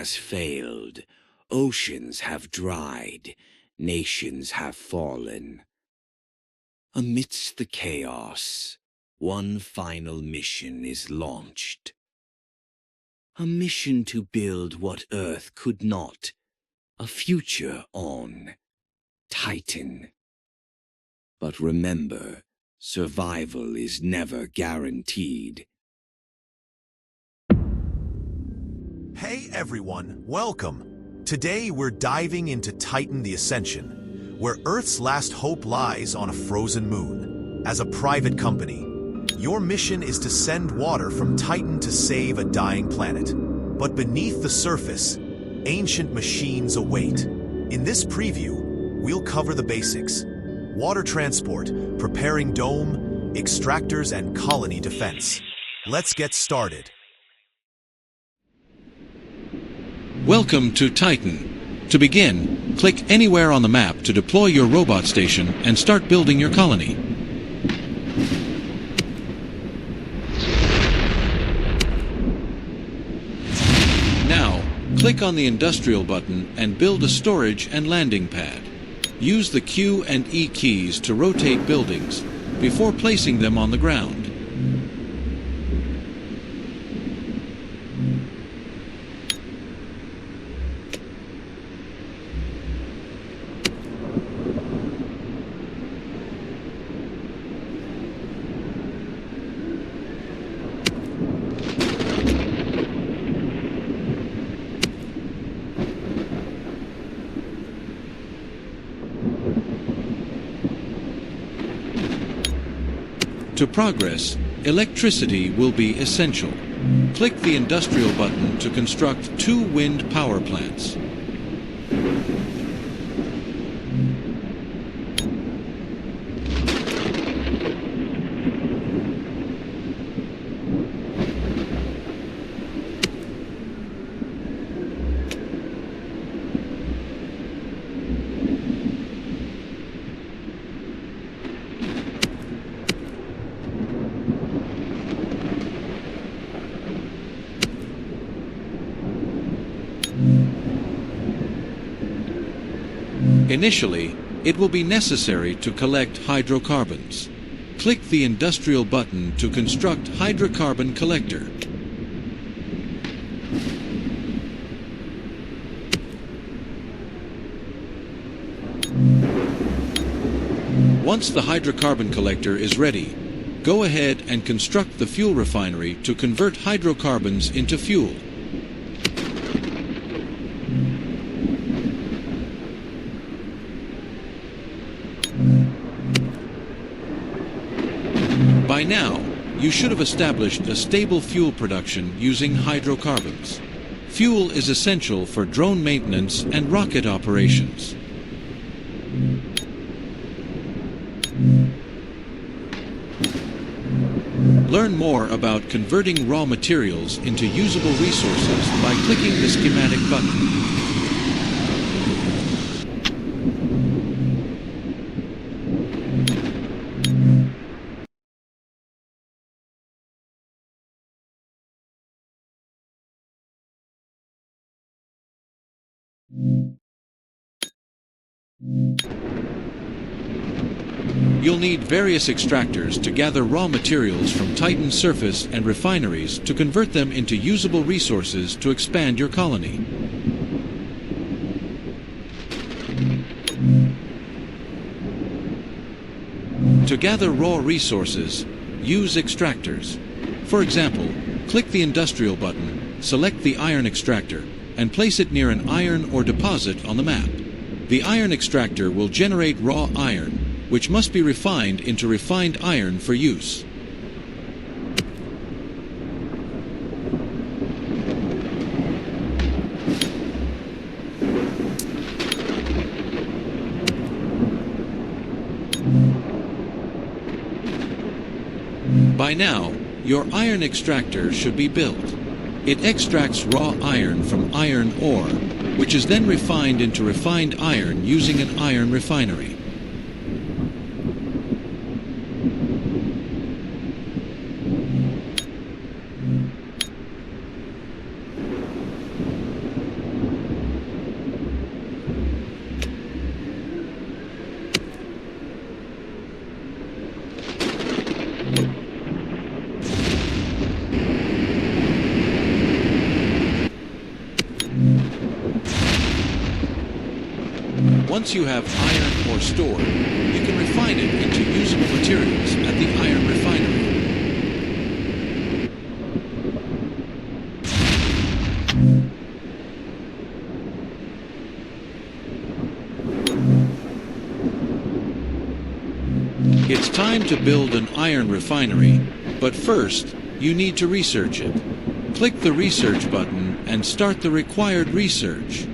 has failed, oceans have dried, nations have fallen. Amidst the chaos, one final mission is launched. A mission to build what Earth could not, a future on Titan. But remember, survival is never guaranteed. Hey everyone, welcome! Today we're diving into Titan the Ascension, where Earth's last hope lies on a frozen moon. As a private company, your mission is to send water from Titan to save a dying planet. But beneath the surface, ancient machines await. In this preview, we'll cover the basics: water transport, preparing dome, extractors, and colony defense. Let's get started. Welcome to Titan. To begin, click anywhere on the map to deploy your robot station and start building your colony. Now, click on the industrial button and build a storage and landing pad. Use the Q and E keys to rotate buildings before placing them on the ground. To progress, electricity will be essential. Click the industrial button to construct 2 wind power plants. Initially, it will be necessary to collect hydrocarbons. Click the industrial button to construct hydrocarbon collector. Once the hydrocarbon collector is ready, go ahead and construct the fuel refinery to convert hydrocarbons into fuel. By now, you should have established a stable fuel production using hydrocarbons. Fuel is essential for drone maintenance and rocket operations. Learn more about converting raw materials into usable resources by clicking the schematic button. You'll need various extractors to gather raw materials from Titan's surface and refineries to convert them into usable resources to expand your colony. To gather raw resources, use extractors. For example, click the industrial button, select the iron extractor, and place it near an iron ore deposit on the map. The iron extractor will generate raw iron, which must be refined into refined iron for use. By now, your iron extractor should be built. It extracts raw iron from iron ore, which is then refined into refined iron using an iron refinery. Once you have iron or store, you can refine it into usable materials at the iron refinery. It's time to build an iron refinery, but first, you need to research it. Click the research button and start the required research.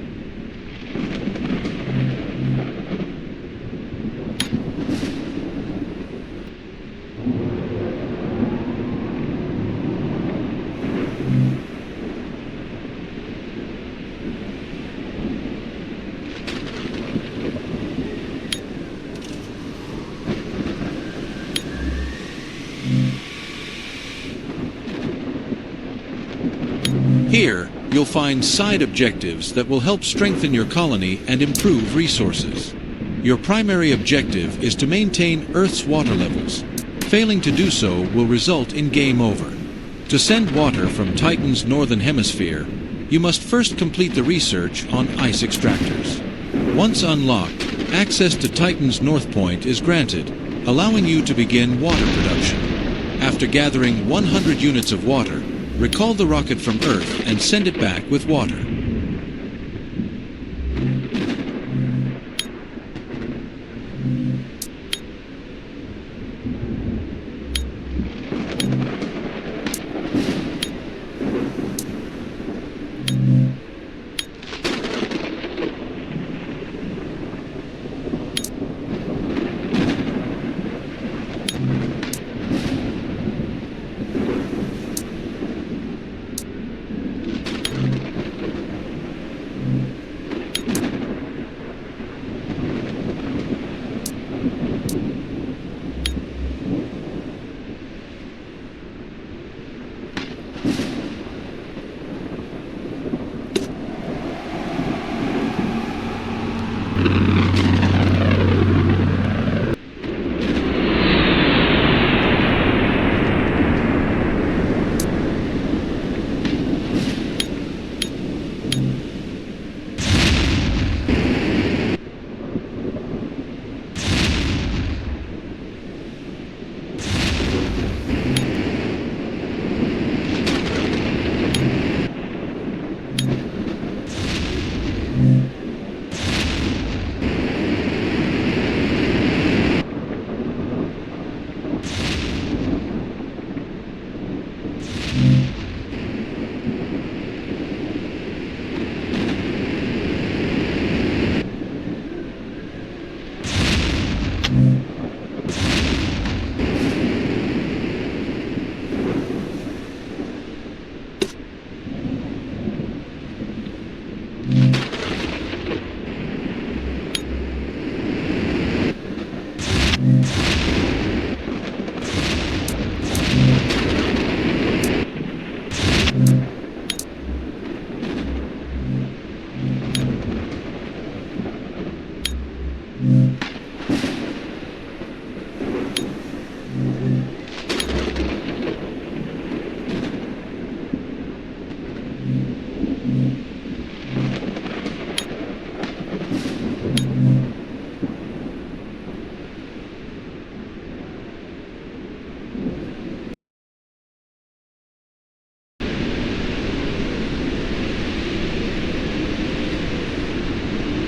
Here, you'll find side objectives that will help strengthen your colony and improve resources. Your primary objective is to maintain Earth's water levels. Failing to do so will result in game over. To send water from Titan's northern hemisphere, you must first complete the research on ice extractors. Once unlocked, access to Titan's north point is granted, allowing you to begin water production. After gathering 100 units of water, recall the rocket from Earth and send it back with water.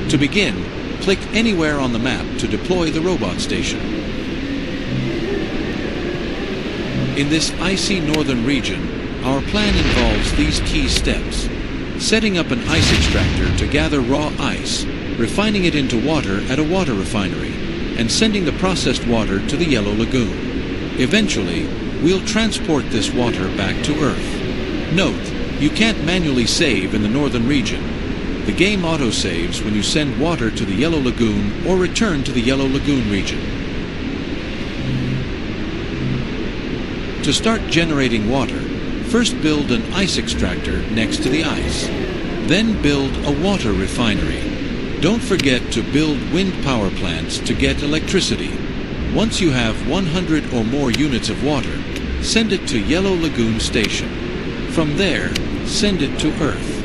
To begin, click anywhere on the map to deploy the robot station. In this icy northern region, our plan involves these key steps: setting up an ice extractor to gather raw ice, refining it into water at a water refinery, and sending the processed water to the Yellow Lagoon. Eventually, we'll transport this water back to Earth. Note, you can't manually save in the northern region. The game autosaves when you send water to the Yellow Lagoon or return to the Yellow Lagoon region. To start generating water, first build an ice extractor next to the ice. Then build a water refinery. Don't forget to build wind power plants to get electricity. Once you have 100 or more units of water, send it to Yellow Lagoon Station. From there, send it to Earth.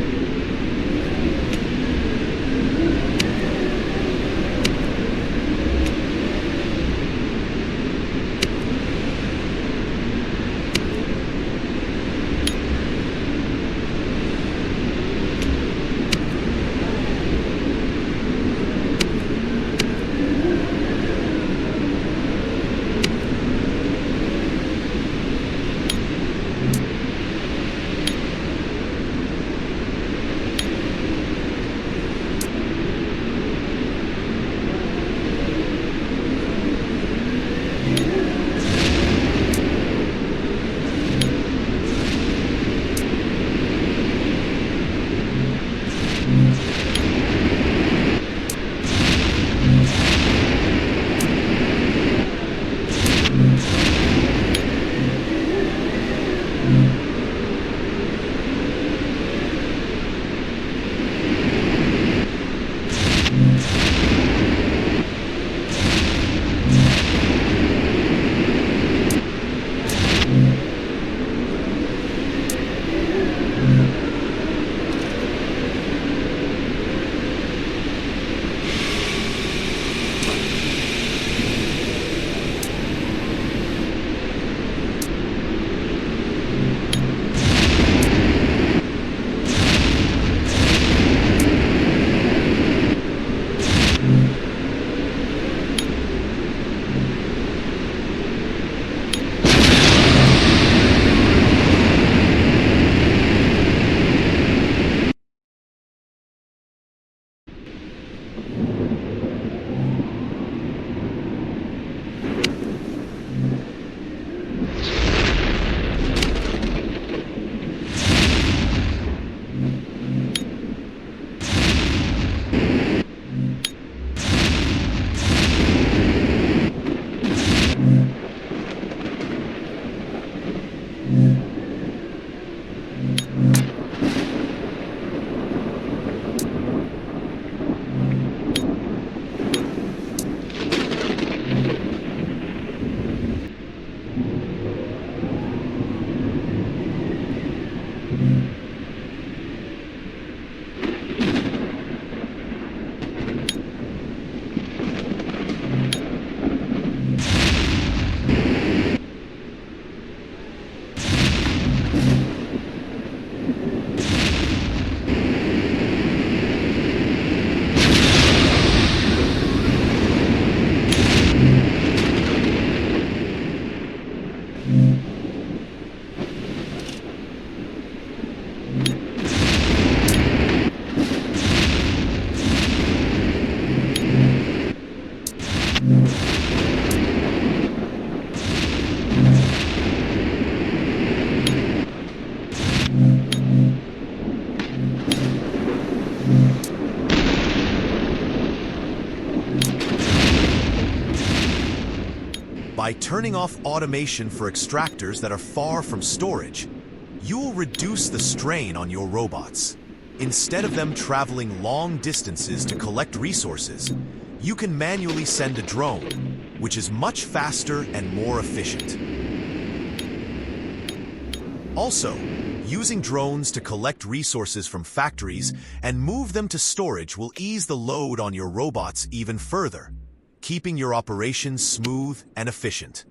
By turning off automation for extractors that are far from storage, you'll reduce the strain on your robots. Instead of them traveling long distances to collect resources, you can manually send a drone, which is much faster and more efficient. Also, using drones to collect resources from factories and move them to storage will ease the load on your robots even further, keeping your operations smooth and efficient.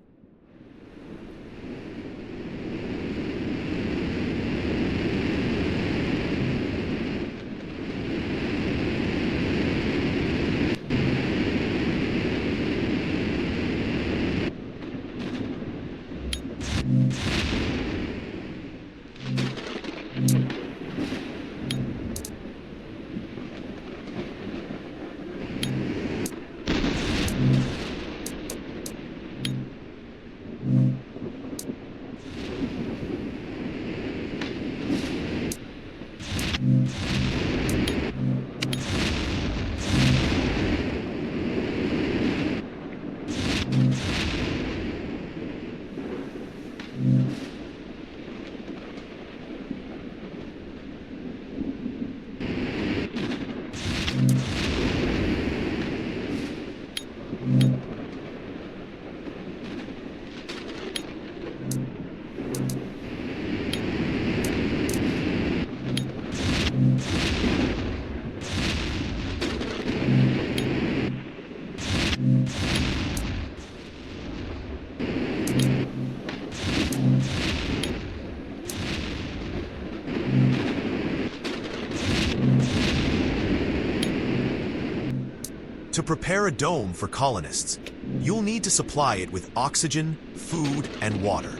To prepare a dome for colonists, you'll need to supply it with oxygen, food, and water.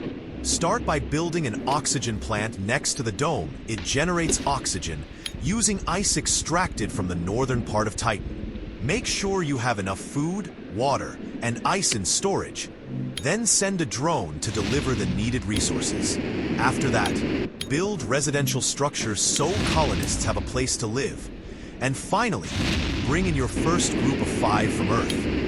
Start by building an oxygen plant next to the dome. It generates oxygen using ice extracted from the northern part of Titan. Make sure you have enough food, water, and ice in storage. Then send a drone to deliver the needed resources. After that, build residential structures so colonists have a place to live. And finally, bring in your first group of 5 from Earth.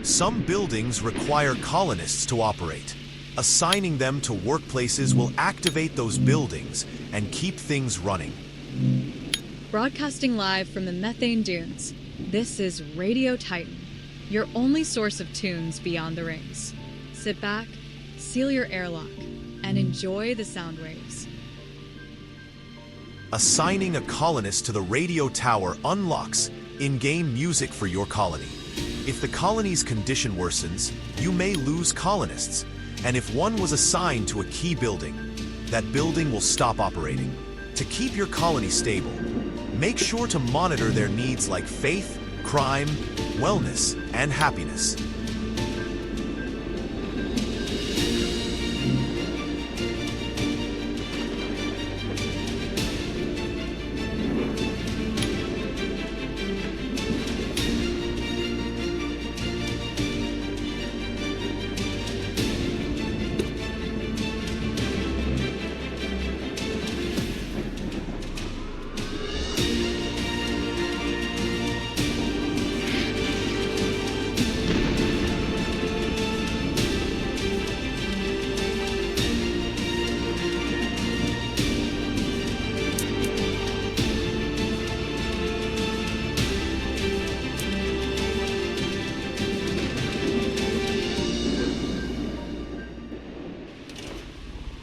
Some buildings require colonists to operate. Assigning them to workplaces will activate those buildings and keep things running. Broadcasting live from the methane dunes, this is Radio Titan, your only source of tunes beyond the rings. Sit back, seal your airlock, and enjoy the sound waves. Assigning a colonist to the radio tower unlocks in-game music for your colony. If the colony's condition worsens, you may lose colonists, and if one was assigned to a key building, that building will stop operating. To keep your colony stable, make sure to monitor their needs like faith, crime, wellness, and happiness.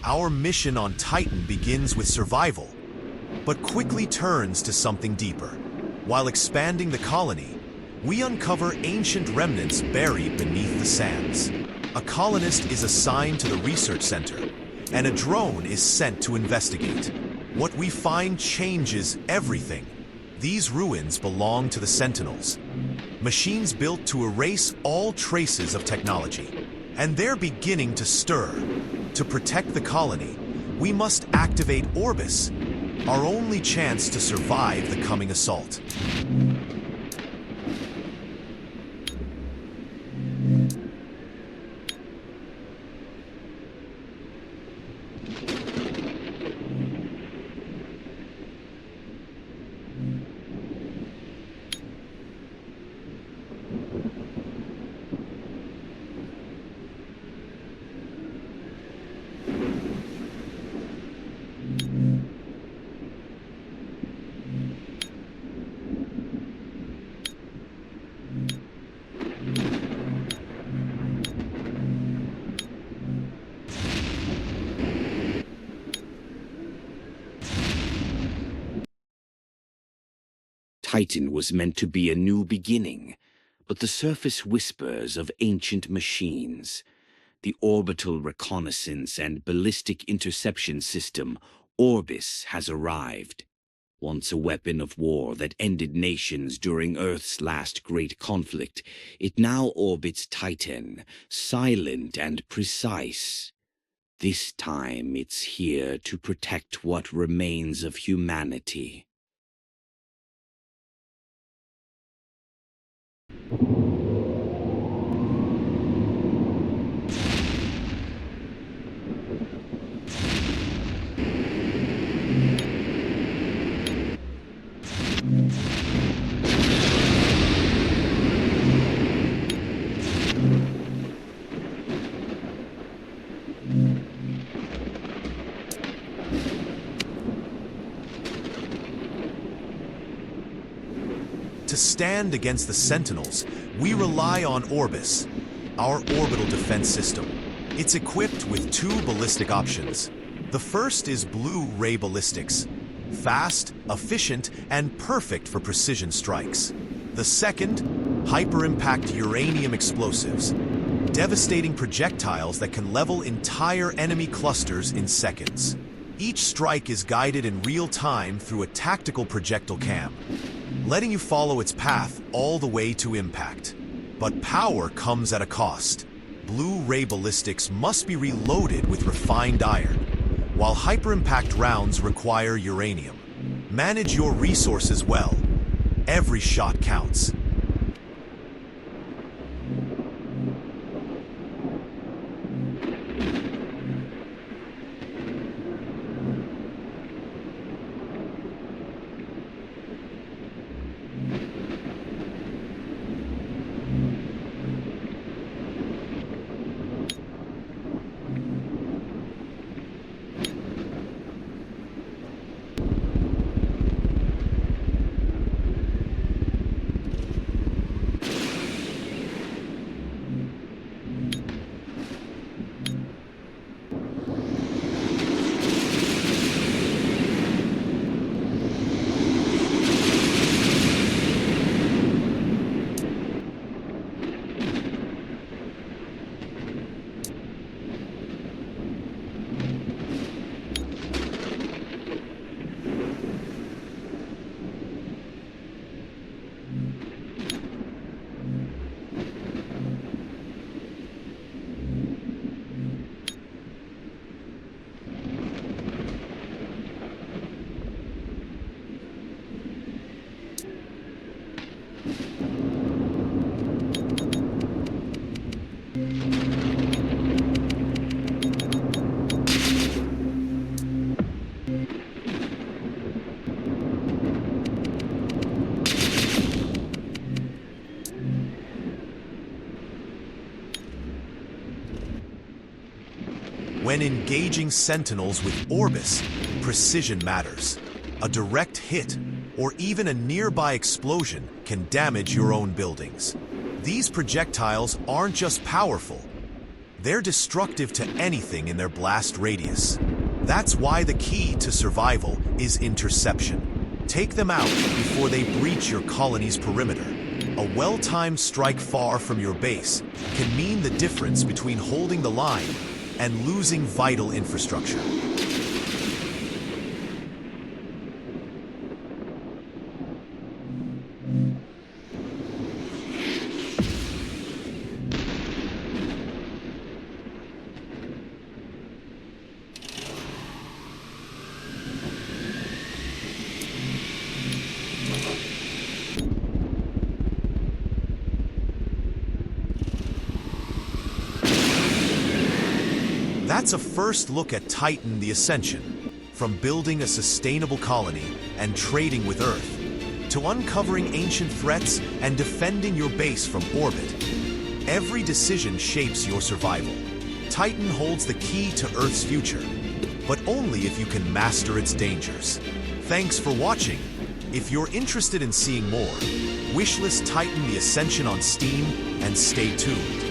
our mission on Titan begins with survival, but quickly turns to something deeper. While expanding the colony, we uncover ancient remnants buried beneath the sands. A colonist is assigned to the research center, and a drone is sent to investigate. What we find changes everything. These ruins belong to the Sentinels, machines built to erase all traces of technology. And they're beginning to stir. To protect the colony, we must activate Orbis, our only chance to survive the coming assault. Titan was meant to be a new beginning, but the surface whispers of ancient machines. The orbital reconnaissance and ballistic interception system, Orbis, has arrived. Once a weapon of war that ended nations during Earth's last great conflict, it now orbits Titan, silent and precise. This time it's here to protect what remains of humanity. To stand against the Sentinels, we rely on Orbis, our orbital defense system. It's equipped with two ballistic options. The first is blue ray ballistics, fast, efficient, and perfect for precision strikes. The second, hyper-impact uranium explosives, devastating projectiles that can level entire enemy clusters in seconds. Each strike is guided in real time through a tactical projectile cam, letting you follow its path all the way to impact. But power comes at a cost. Blue ray ballistics must be reloaded with refined iron, while hyper-impact rounds require uranium. Manage your resources well. Every shot counts. When engaging Sentinels with Orbis, precision matters. A direct hit, or even a nearby explosion, can damage your own buildings. These projectiles aren't just powerful, They're destructive to anything in their blast radius. That's why the key to survival is interception. Take them out before they breach your colony's perimeter. A well-timed strike far from your base can mean the difference between holding the line and losing vital infrastructure. That's a first look at Titan the Ascension, from building a sustainable colony and trading with Earth, to uncovering ancient threats and defending your base from orbit. Every decision shapes your survival. Titan holds the key to Earth's future, but only if you can master its dangers. Thanks for watching. If you're interested in seeing more, wishlist Titan the Ascension on Steam and stay tuned.